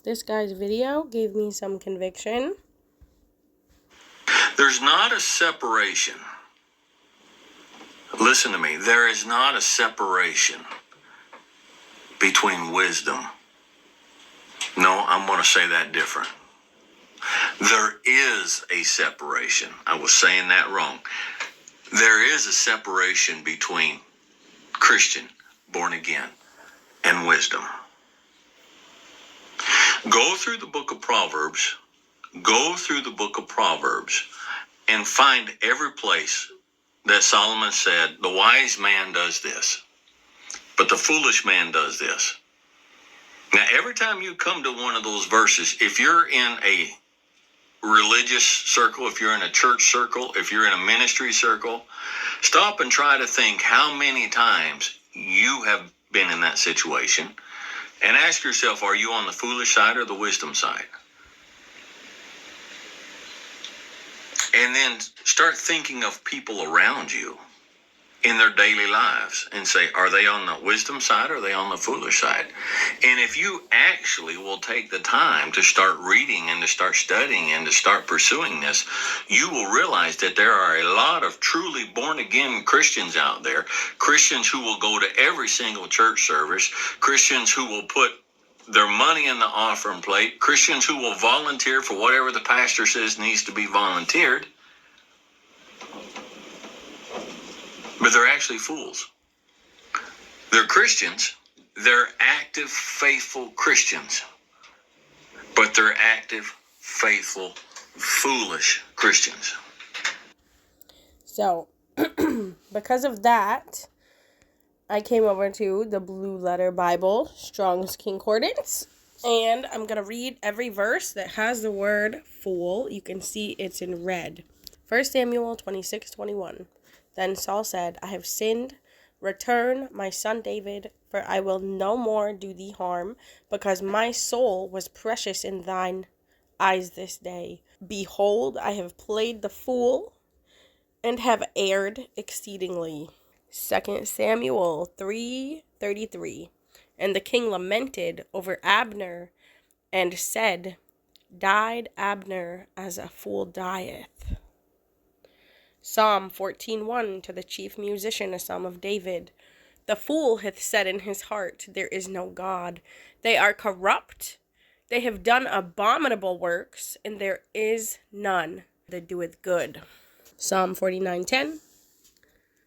This guy's video gave me some conviction. There's not a separation. Listen to me. There is not a separation between wisdom. No, I'm going to say that different. There is a separation. I was saying that wrong. There is a separation between Christian, born again, and wisdom. Go through the book of Proverbs. Go through the book of Proverbs and find every place that Solomon said, the wise man does this, but the foolish man does this. Now, every time you come to one of those verses, if you're in a religious circle, if you're in a church circle, if you're in a ministry circle, stop and try to think how many times you have been in that situation and ask yourself, are you on the foolish side or the wisdom side? And then start thinking of people around you in their daily lives and say, are they on the wisdom side or are they on the foolish side? And if you actually will take the time to start reading and to start studying and to start pursuing this, you will realize that there are a lot of truly born-again Christians out there, Christians who will go to every single church service, Christians who will put their money in the offering plate, Christians who will volunteer for whatever the pastor says needs to be volunteered. But they're actually fools. They're Christians. They're active, faithful Christians. But they're active, faithful, foolish Christians. So, because of that, I came over to the Blue Letter Bible, Strong's Concordance, and I'm going to read every verse that has the word fool. You can see it's in red. 1 Samuel 26:21. Then Saul said, I have sinned. Return, my son David, for I will no more do thee harm, because my soul was precious in thine eyes this day. Behold, I have played the fool, and have erred exceedingly. 2 Samuel 3:33. And the king lamented over Abner, and said, Died Abner as a fool dieth. Psalm 14:1, to the chief musician, a psalm of David. The fool hath said in his heart, there is no God. They are corrupt. They have done abominable works, and there is none that doeth good. Psalm 49:10.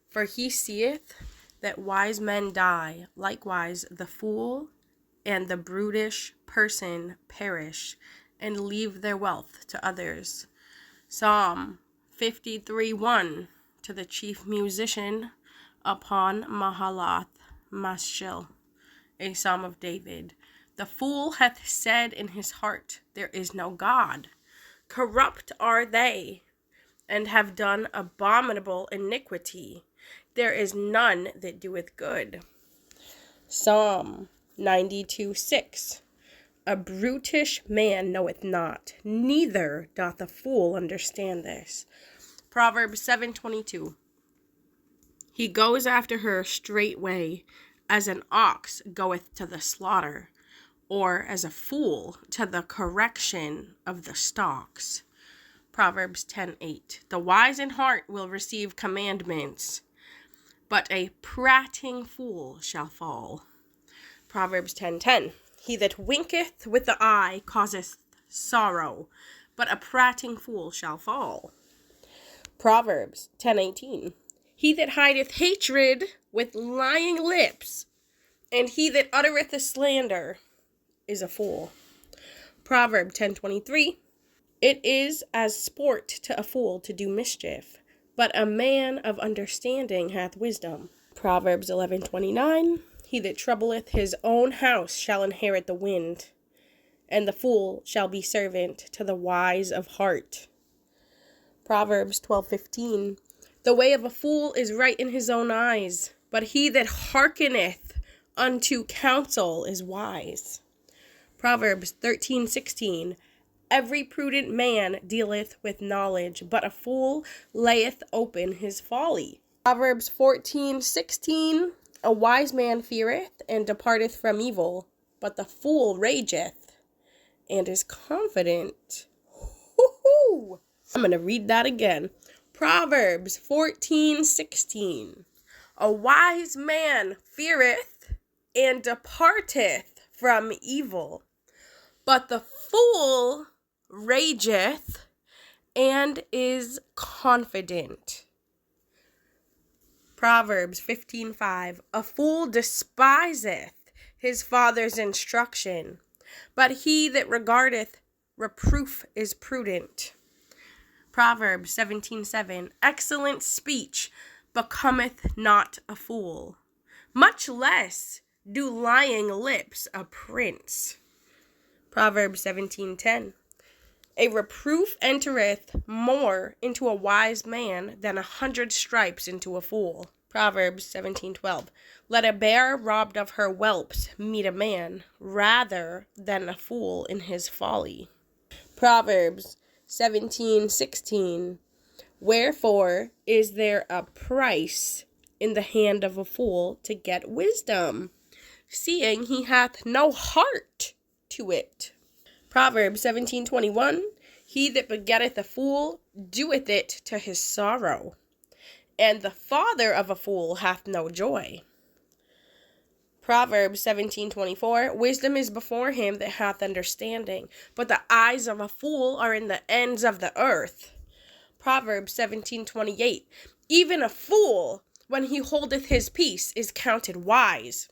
For he seeth that wise men die, likewise the fool and the brutish person perish, and leave their wealth to others. Psalm 53:1, to the chief musician upon Mahalath Mashil, a psalm of David. The fool hath said in his heart, there is no God. Corrupt are they, and have done abominable iniquity. There is none that doeth good. Psalm 92:6. A brutish man knoweth not, neither doth a fool understand this. Proverbs 7:22. He goes after her straightway, as an ox goeth to the slaughter, or as a fool to the correction of the stocks. Proverbs 10:8. The wise in heart will receive commandments, but a prating fool shall fall. Proverbs 10:10. He that winketh with the eye causeth sorrow, but a prating fool shall fall. Proverbs 10:18. He that hideth hatred with lying lips, and he that uttereth a slander, is a fool. Proverb 10:23. It is as sport to a fool to do mischief, but a man of understanding hath wisdom. Proverbs 11:29. He that troubleth his own house shall inherit the wind, and the fool shall be servant to the wise of heart. Proverbs 12:15. The way of a fool is right in his own eyes, but he that hearkeneth unto counsel is wise. Proverbs 13:16. Every prudent man dealeth with knowledge, but a fool layeth open his folly. Proverbs 14:16. A wise man feareth and departeth from evil, but the fool rageth and is confident. Woo-hoo! I'm going to read that again. Proverbs 14:16. A wise man feareth and departeth from evil, but the fool rageth and is confident. Proverbs 15:5. A fool despiseth his father's instruction, but he that regardeth reproof is prudent. Proverbs 17:7. Excellent speech becometh not a fool, much less do lying lips a prince. Proverbs 17:10. A reproof entereth more into a wise man than 100 stripes into a fool. Proverbs 17:12. Let a bear robbed of her whelps meet a man, rather than a fool in his folly. Proverbs 17:16. Wherefore is there a price in the hand of a fool to get wisdom, seeing he hath no heart to it? Proverbs 17:21. He that begetteth a fool doeth it to his sorrow, and the father of a fool hath no joy. Proverbs 17:24. Wisdom is before him that hath understanding, but the eyes of a fool are in the ends of the earth. Proverbs 17:28. Even a fool, when he holdeth his peace, is counted wise,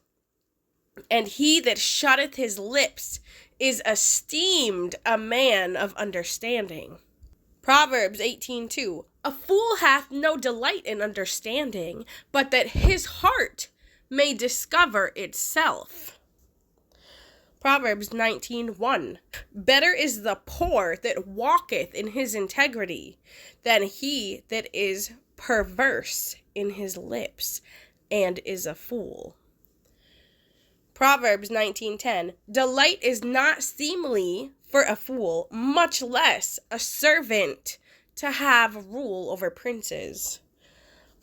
and he that shutteth his lips is esteemed a man of understanding. Proverbs 18:2. A fool hath no delight in understanding, but that his heart may discover itself. Proverbs 19:1. Better is the poor that walketh in his integrity than he that is perverse in his lips and is a fool. Proverbs 19:10. Delight is not seemly for a fool, much less a servant to have rule over princes.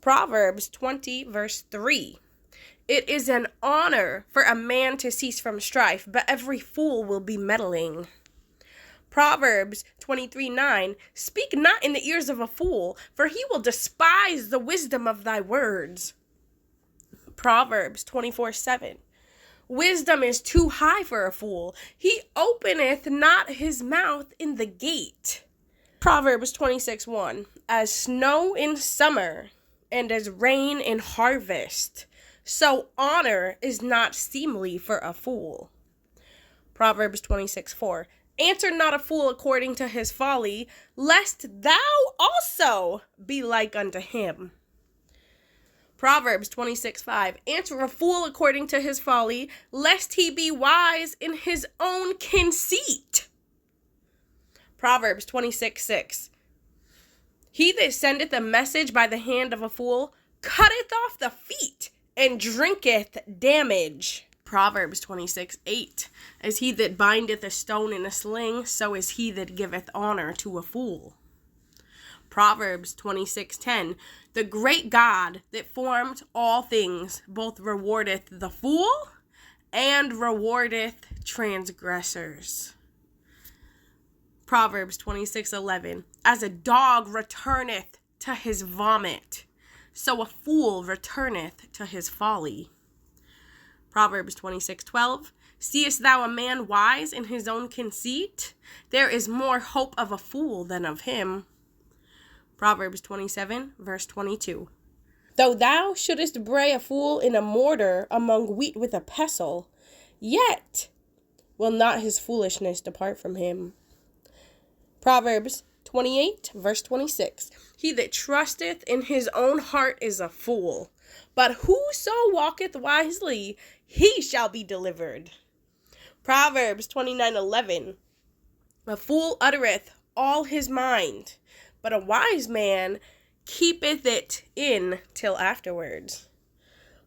Proverbs 20:3. It is an honor for a man to cease from strife, but every fool will be meddling. Proverbs 23:9. Speak not in the ears of a fool, for he will despise the wisdom of thy words. Proverbs 24:7. Wisdom is too high for a fool. He openeth not his mouth in the gate. Proverbs 26:1. As snow in summer and as rain in harvest, so honor is not seemly for a fool. Proverbs 26:4. Answer not a fool according to his folly, lest thou also be like unto him. Proverbs 26:5. Answer a fool according to his folly, lest he be wise in his own conceit. Proverbs 26:6. He that sendeth a message by the hand of a fool cutteth off the feet and drinketh damage. Proverbs 26:8. As he that bindeth a stone in a sling, so is he that giveth honor to a fool. Proverbs 26:10. The great God that formed all things both rewardeth the fool and rewardeth transgressors. Proverbs 26:11. As a dog returneth to his vomit, so a fool returneth to his folly. Proverbs 26:12. Seest thou a man wise in his own conceit? There is more hope of a fool than of him. Proverbs 27:22. Though thou shouldest bray a fool in a mortar among wheat with a pestle, yet will not his foolishness depart from him. Proverbs 28:26. He that trusteth in his own heart is a fool, but whoso walketh wisely, he shall be delivered. Proverbs 29:11. A fool uttereth all his mind, but a wise man keepeth it in till afterwards.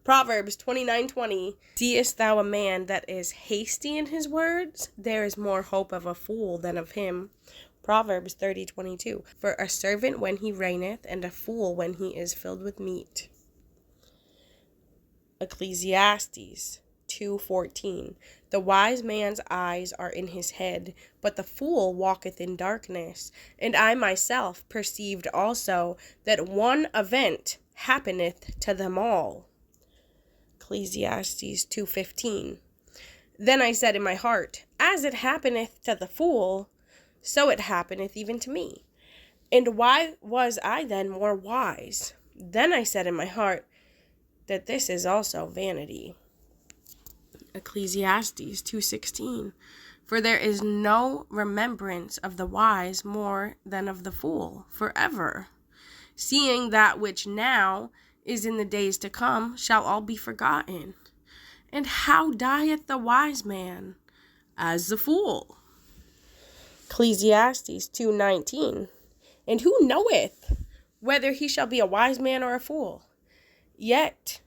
Proverbs 29:20. Seest thou a man that is hasty in his words? There is more hope of a fool than of him. Proverbs 30:22. For a servant when he reigneth, and a fool when he is filled with meat. Ecclesiastes 2:14. The wise man's eyes are in his head, but the fool walketh in darkness. And I myself perceived also that one event happeneth to them all. Ecclesiastes 2:15. Then I said in my heart, as it happeneth to the fool, so it happeneth even to me. And why was I then more wise? Then I said in my heart, that this is also vanity. Ecclesiastes 2:16. For there is no remembrance of the wise more than of the fool forever, seeing that which now is in the days to come shall all be forgotten. And how dieth the wise man? As the fool. Ecclesiastes 2:19. And who knoweth whether he shall be a wise man or a fool? Yet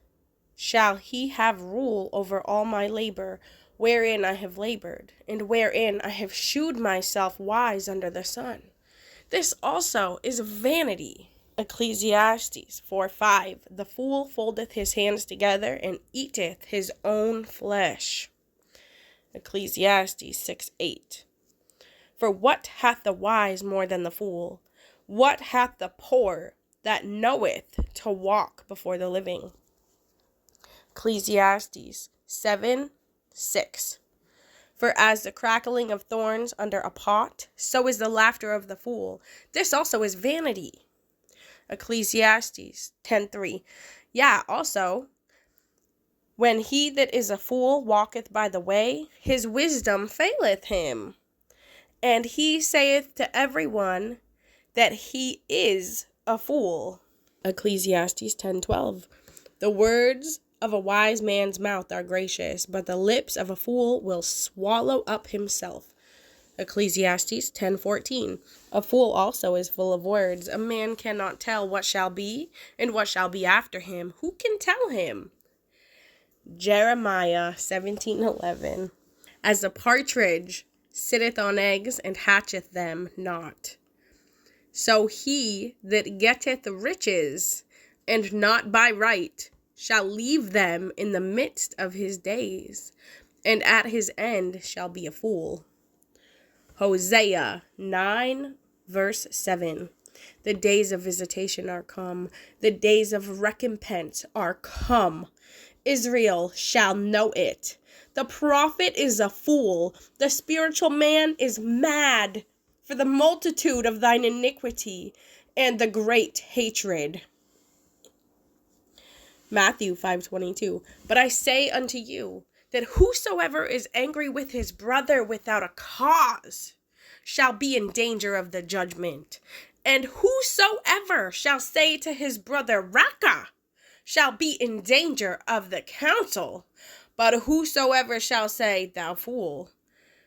shall he have rule over all my labor, wherein I have labored, and wherein I have shewed myself wise under the sun. This also is vanity. Ecclesiastes 4:5. The fool foldeth his hands together, and eateth his own flesh. Ecclesiastes 6:8. For what hath the wise more than the fool? What hath the poor that knoweth to walk before the living? Ecclesiastes 7:6. For as the crackling of thorns under a pot, so is the laughter of the fool. This also is vanity. Ecclesiastes 10:3. Yea, also, when he that is a fool walketh by the way, his wisdom faileth him. And he saith to every one that he is a fool. Ecclesiastes 10:12. The words of a wise man's mouth are gracious, but the lips of a fool will swallow up himself. Ecclesiastes 10:14. A fool also is full of words. A man cannot tell what shall be, and what shall be after him. Who can tell him? Jeremiah 17:11. As the partridge sitteth on eggs, and hatcheth them not, so he that getteth riches, and not by right, shall leave them in the midst of his days, and at his end shall be a fool. Hosea 9:7. The days of visitation are come. The days of recompense are come. Israel shall know it. The prophet is a fool. The spiritual man is mad for the multitude of thine iniquity and the great hatred. Matthew 5:22. But I say unto you, that whosoever is angry with his brother without a cause shall be in danger of the judgment. And whosoever shall say to his brother, Raca, shall be in danger of the council. But whosoever shall say, Thou fool,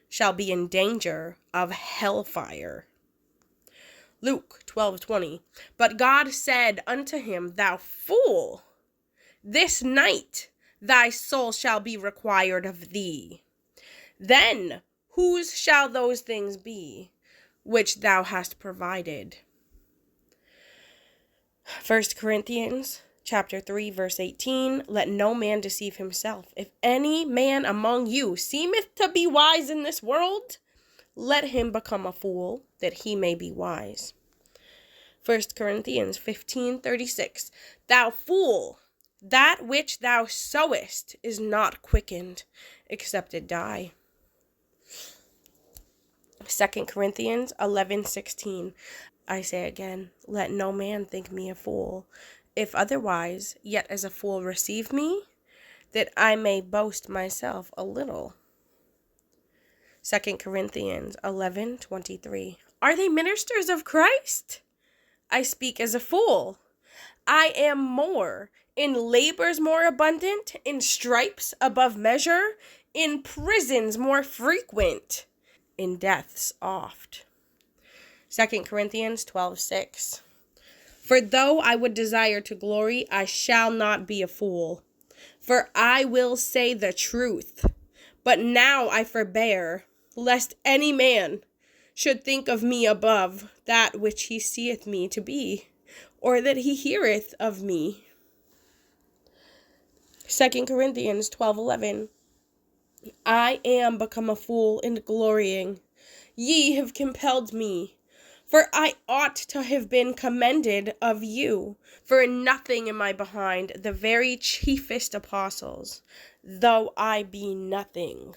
shall be in danger of hellfire. Luke 12:20. But God said unto him, Thou fool, this night thy soul shall be required of thee. Then whose shall those things be which thou hast provided? 1 Corinthians chapter 3, verse 18. Let no man deceive himself. If any man among you seemeth to be wise in this world, let him become a fool, that he may be wise. 1 Corinthians 15:36. Thou fool, that which thou sowest is not quickened, except it die. 2 Corinthians 11:16. I say again, let no man think me a fool. If otherwise, yet as a fool receive me, that I may boast myself a little. 2 Corinthians 11:23. Are they ministers of Christ? I speak as a fool. I am more, in labors more abundant, in stripes above measure, in prisons more frequent, in deaths oft. 2 Corinthians 12:6. For though I would desire to glory, I shall not be a fool. For I will say the truth. But now I forbear, lest any man should think of me above that which he seeth me to be, or that he heareth of me. 2 Corinthians 12:11. I am become a fool in glorying. Ye have compelled me. For I ought to have been commended of you, for in nothing am I behind the very chiefest apostles, though I be nothing.